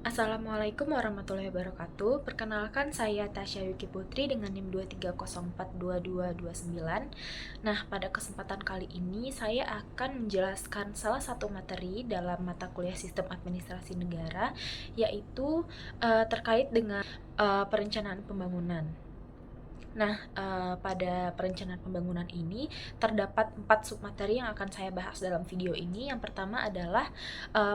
Assalamualaikum warahmatullahi wabarakatuh. Perkenalkan saya Tasya Yuki Putri dengan NIM 230422229. Nah, pada kesempatan kali ini saya akan menjelaskan salah satu materi dalam mata kuliah Sistem Administrasi Negara, yaitu terkait dengan perencanaan pembangunan. Nah, pada perencanaan pembangunan ini terdapat 4 submateri yang akan saya bahas dalam video ini. Yang pertama adalah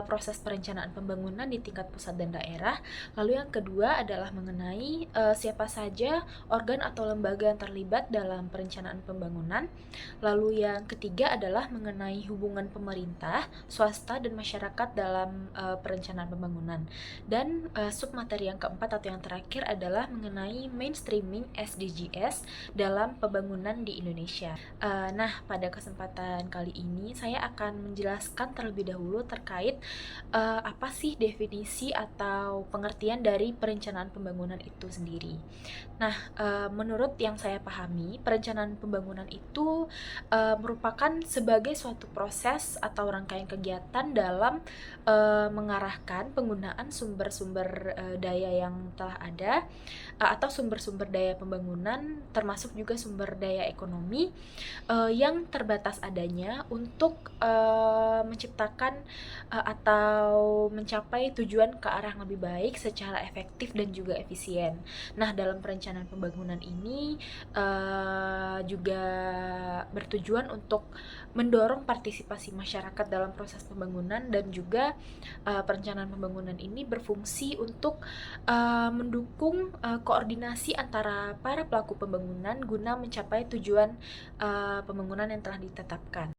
proses perencanaan pembangunan di tingkat pusat dan daerah. Lalu yang kedua adalah mengenai siapa saja organ atau lembaga yang terlibat dalam perencanaan pembangunan. Lalu yang ketiga adalah mengenai hubungan pemerintah, swasta, dan masyarakat dalam perencanaan pembangunan. Dan submateri yang keempat atau yang terakhir adalah mengenai mainstreaming SDGs dalam pembangunan di Indonesia. Nah, pada kesempatan kali ini saya akan menjelaskan terlebih dahulu terkait apa sih definisi atau pengertian dari perencanaan pembangunan itu sendiri. Nah, menurut yang saya pahami, perencanaan pembangunan itu merupakan sebagai suatu proses atau rangkaian kegiatan dalam mengarahkan penggunaan sumber-sumber daya yang telah ada atau sumber-sumber daya pembangunan, termasuk juga sumber daya ekonomi yang terbatas adanya untuk menciptakan atau mencapai tujuan ke arah yang lebih baik secara efektif dan juga efisien. Nah, dalam perencanaan pembangunan ini juga bertujuan untuk mendorong partisipasi masyarakat dalam proses pembangunan, dan juga perencanaan pembangunan ini berfungsi untuk mendukung koordinasi antara para pelaku pembangunan guna mencapai tujuan pembangunan yang telah ditetapkan.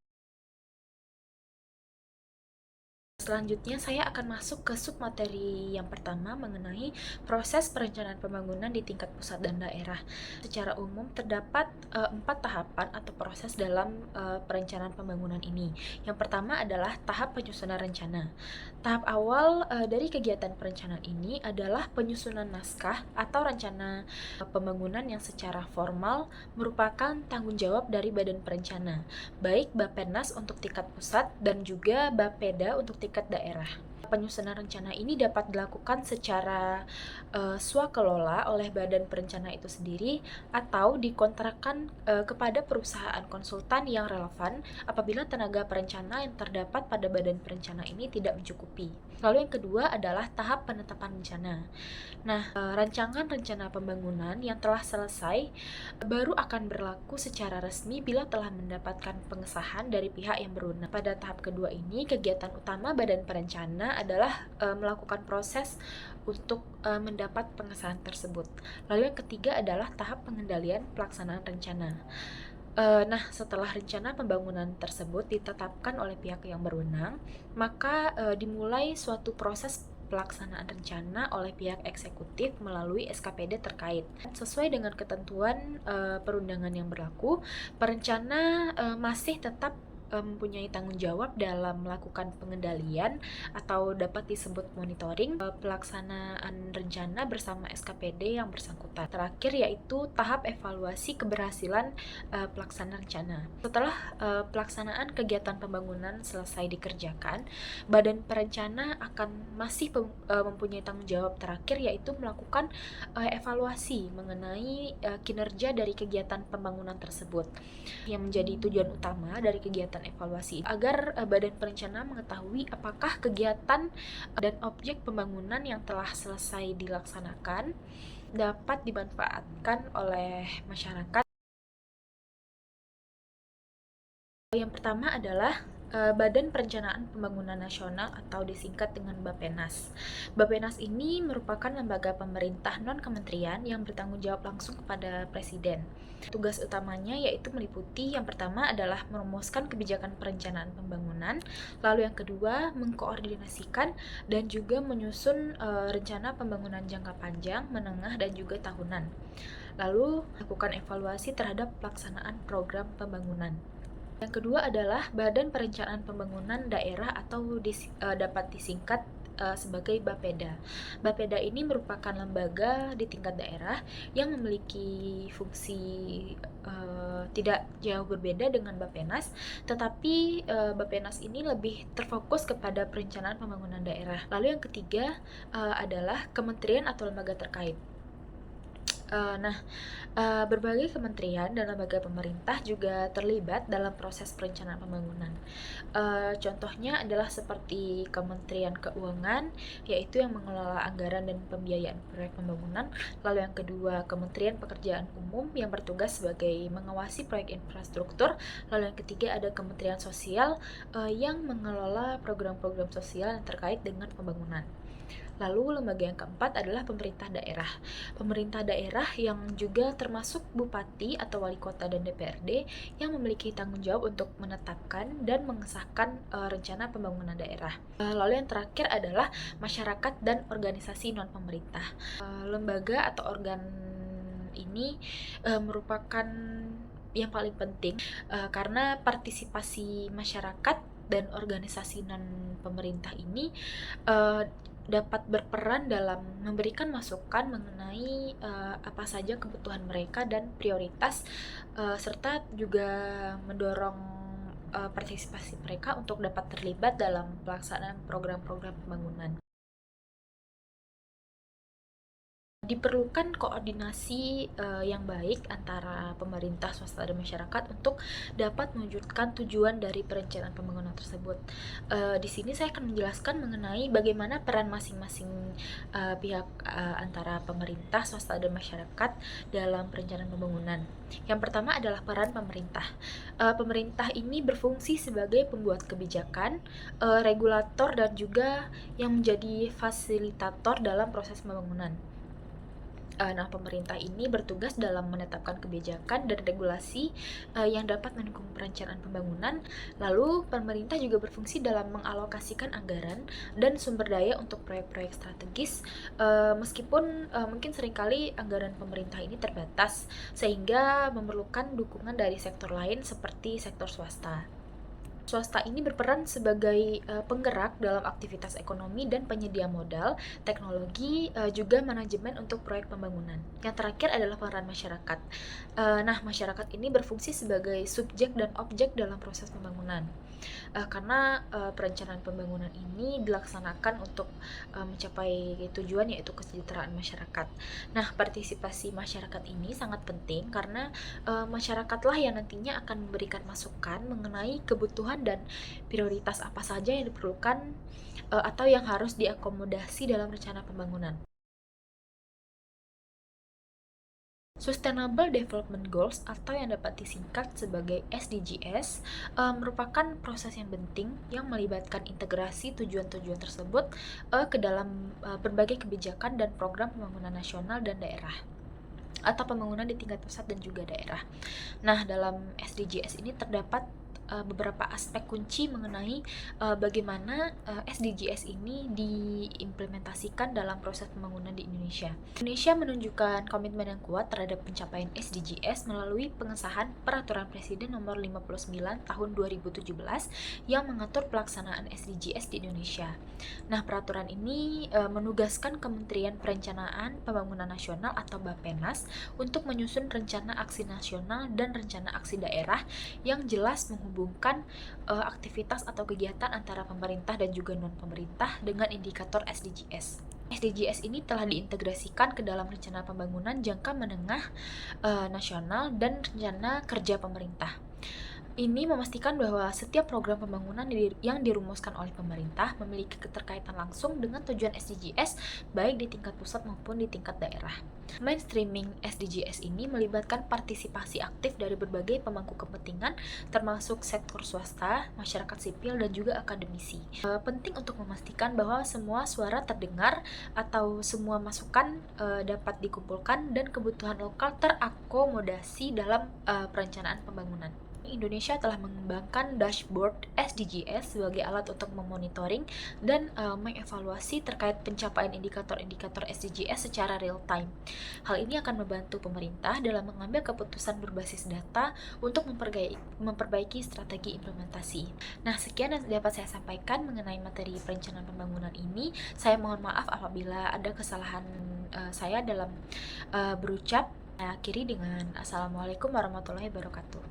Selanjutnya saya akan masuk ke submateri yang pertama mengenai proses perencanaan pembangunan di tingkat pusat dan daerah. Secara umum terdapat 4 tahapan atau proses dalam perencanaan pembangunan ini. Yang pertama adalah tahap penyusunan rencana. Tahap awal dari kegiatan perencanaan ini adalah penyusunan naskah atau rencana pembangunan yang secara formal merupakan tanggung jawab dari badan perencana, baik Bappenas untuk tingkat pusat dan juga Bapeda untuk tingkat daerah. Penyusunan rencana ini dapat dilakukan secara swakelola oleh badan perencana itu sendiri atau dikontrakkan kepada perusahaan konsultan yang relevan apabila tenaga perencana yang terdapat pada badan perencana ini tidak mencukupi. Lalu yang kedua adalah tahap penetapan rencana. Nah, rancangan rencana pembangunan yang telah selesai baru akan berlaku secara resmi bila telah mendapatkan pengesahan dari pihak yang berwenang. Pada tahap kedua ini, kegiatan utama badan perencana adalah melakukan proses untuk mendapat pengesahan tersebut. Lalu yang ketiga adalah tahap pengendalian pelaksanaan rencana. Nah, setelah rencana pembangunan tersebut ditetapkan oleh pihak yang berwenang, maka dimulai suatu proses pelaksanaan rencana oleh pihak eksekutif melalui SKPD terkait. Sesuai dengan ketentuan perundangan yang berlaku, perencana masih tetap mempunyai tanggung jawab dalam melakukan pengendalian atau dapat disebut monitoring pelaksanaan rencana bersama SKPD yang bersangkutan. Terakhir yaitu tahap evaluasi keberhasilan pelaksanaan rencana. Setelah pelaksanaan kegiatan pembangunan selesai dikerjakan, badan perencana akan masih mempunyai tanggung jawab terakhir, yaitu melakukan evaluasi mengenai kinerja dari kegiatan pembangunan tersebut. Yang menjadi tujuan utama dari kegiatan evaluasi agar badan perencana mengetahui apakah kegiatan dan objek pembangunan yang telah selesai dilaksanakan dapat dimanfaatkan oleh masyarakat. Yang pertama adalah Badan Perencanaan Pembangunan Nasional atau disingkat dengan Bappenas. Bappenas ini merupakan lembaga pemerintah non-kementerian yang bertanggung jawab langsung kepada Presiden. Tugas utamanya yaitu meliputi yang pertama adalah merumuskan kebijakan perencanaan pembangunan, lalu yang kedua mengkoordinasikan dan juga menyusun rencana pembangunan jangka panjang, menengah, dan juga tahunan. Lalu lakukan evaluasi terhadap pelaksanaan program pembangunan. Yang kedua adalah Badan Perencanaan Pembangunan Daerah atau dapat disingkat sebagai Bapeda. Bapeda ini merupakan lembaga di tingkat daerah yang memiliki fungsi tidak jauh berbeda dengan Bappenas, tetapi Bappenas ini lebih terfokus kepada perencanaan pembangunan daerah. Lalu yang ketiga adalah kementerian atau lembaga terkait. Nah, berbagai kementerian dan lembaga pemerintah juga terlibat dalam proses perencanaan pembangunan. Contohnya adalah seperti Kementerian Keuangan, yaitu yang mengelola anggaran dan pembiayaan proyek pembangunan. Lalu yang kedua, Kementerian Pekerjaan Umum yang bertugas sebagai mengawasi proyek infrastruktur. Lalu yang ketiga ada Kementerian Sosial yang mengelola program-program sosial yang terkait dengan pembangunan. Lalu lembaga yang keempat adalah pemerintah daerah. Pemerintah daerah yang juga termasuk bupati atau wali kota dan DPRD yang memiliki tanggung jawab untuk menetapkan dan mengesahkan rencana pembangunan daerah. Lalu yang terakhir adalah masyarakat dan organisasi non-pemerintah. Lembaga atau organ ini merupakan yang paling penting karena partisipasi masyarakat dan organisasi non-pemerintah ini dapat berperan dalam memberikan masukan mengenai apa saja kebutuhan mereka dan prioritas, serta juga mendorong partisipasi mereka untuk dapat terlibat dalam pelaksanaan program-program pembangunan. Diperlukan koordinasi yang baik antara pemerintah, swasta, dan masyarakat untuk dapat mewujudkan tujuan dari perencanaan pembangunan tersebut. Di sini saya akan menjelaskan mengenai bagaimana peran masing-masing pihak antara pemerintah, swasta, dan masyarakat dalam perencanaan pembangunan. Yang pertama adalah peran pemerintah. Pemerintah ini berfungsi sebagai pembuat kebijakan, regulator, dan juga yang menjadi fasilitator dalam proses pembangunan. Nah, pemerintah ini bertugas dalam menetapkan kebijakan dan regulasi yang dapat mendukung perencanaan pembangunan. Lalu, pemerintah juga berfungsi dalam mengalokasikan anggaran dan sumber daya untuk proyek-proyek strategis, meskipun mungkin seringkali anggaran pemerintah ini terbatas, sehingga memerlukan dukungan dari sektor lain seperti sektor swasta. Swasta ini berperan sebagai penggerak dalam aktivitas ekonomi dan penyedia modal, teknologi, juga manajemen untuk proyek pembangunan. Yang terakhir adalah peran masyarakat. Nah, masyarakat ini berfungsi sebagai subjek dan objek dalam proses pembangunan. Karena perencanaan pembangunan ini dilaksanakan untuk mencapai tujuan, yaitu kesejahteraan masyarakat. Nah, partisipasi masyarakat ini sangat penting karena masyarakatlah yang nantinya akan memberikan masukan mengenai kebutuhan dan prioritas apa saja yang diperlukan atau yang harus diakomodasi dalam rencana pembangunan. Sustainable Development Goals atau yang dapat disingkat sebagai SDGs merupakan proses yang penting yang melibatkan integrasi tujuan-tujuan tersebut ke dalam berbagai kebijakan dan program pembangunan nasional dan daerah atau pembangunan di tingkat pusat dan juga daerah. Nah, dalam SDGs ini terdapat beberapa aspek kunci mengenai bagaimana SDGs ini diimplementasikan dalam proses pembangunan di Indonesia. Indonesia menunjukkan komitmen yang kuat terhadap pencapaian SDGs melalui pengesahan Peraturan Presiden Nomor 59 Tahun 2017 yang mengatur pelaksanaan SDGs di Indonesia. Nah, peraturan ini menugaskan Kementerian Perencanaan Pembangunan Nasional atau Bappenas untuk menyusun rencana aksi nasional dan rencana aksi daerah yang jelas menghubungkan aktivitas atau kegiatan antara pemerintah dan juga non-pemerintah dengan indikator SDGs. SDGs ini telah diintegrasikan ke dalam rencana pembangunan jangka menengah nasional dan rencana kerja pemerintah. Ini memastikan bahwa setiap program pembangunan yang dirumuskan oleh pemerintah memiliki keterkaitan langsung dengan tujuan SDGs, baik di tingkat pusat maupun di tingkat daerah. Mainstreaming SDGs ini melibatkan partisipasi aktif dari berbagai pemangku kepentingan, termasuk sektor swasta, masyarakat sipil, dan juga akademisi. Penting untuk memastikan bahwa semua suara terdengar atau semua masukan dapat dikumpulkan dan kebutuhan lokal terakomodasi dalam perencanaan pembangunan. Indonesia telah mengembangkan dashboard SDGs sebagai alat untuk memonitoring dan mengevaluasi terkait pencapaian indikator-indikator SDGs secara real time. Hal ini akan membantu pemerintah dalam mengambil keputusan berbasis data untuk memperbaiki strategi implementasi. Nah, sekian yang dapat saya sampaikan mengenai materi perencanaan pembangunan ini. Saya mohon maaf apabila ada kesalahan saya dalam berucap. Saya akhiri dengan Assalamualaikum warahmatullahi wabarakatuh.